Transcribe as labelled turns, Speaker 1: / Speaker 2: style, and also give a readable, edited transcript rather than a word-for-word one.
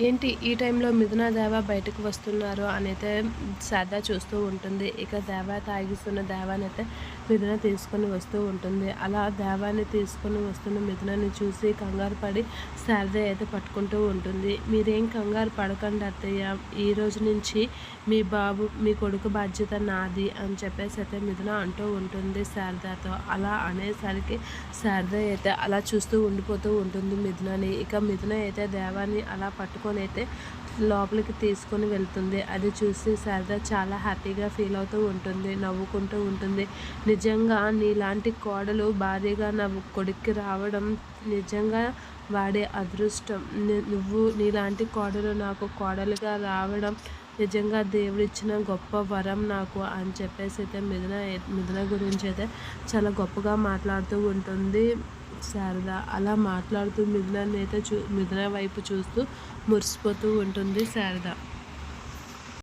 Speaker 1: ఏంటి ఈ టైంలో మిథున, దేవ బయటకు వస్తున్నారు అనైతే శారద చూస్తూ ఉంటుంది. ఇక దేవ తాగిస్తున్న దేవానైతే మిథున తీసుకొని వస్తూ ఉంటుంది. అలా దేవాన్ని తీసుకొని వస్తున్న మిథునని చూసి కంగారు పడి శారద అయితే పట్టుకుంటూ ఉంటుంది. మీరేం కంగారు పడకండి అత్తయ్య, ఈ రోజు నుంచి మీ కొడుకు బాధ్యత నాది అని చెప్పేసి అయితే మిథున అంటూ ఉంటుంది శారదతో. అలా అనేసరికి శారద అయితే అలా చూస్తూ ఉండిపోతూ ఉంటుంది మిథునని. ఇక మిథున అయితే దేవాన్ని అలా పట్టుకొని అయితే లోపలికి తీసుకొని వెళ్తుంది. అది చూసి శారద చాలా హ్యాపీగా ఫీల్ అవుతూ ఉంటుంది, నవ్వుకుంటూ ఉంటుంది. నిజంగా నీలాంటి కోడలు భార్యగా నా కొడుక్కి రావడం నిజంగా వాడే అదృష్టం. నీలాంటి కోడలు నాకు కోడలుగా రావడం నిజంగా దేవుడిచ్చిన గొప్ప వరం నాకు అని చెప్పేసి అయితే మిథున గురించి అయితే చాలా గొప్పగా మాట్లాడుతూ ఉంటుంది శారద. అలా మాట్లాడుతూ మిథున వైపు చూస్తూ మురిసిపోతూ ఉంటుంది శారద.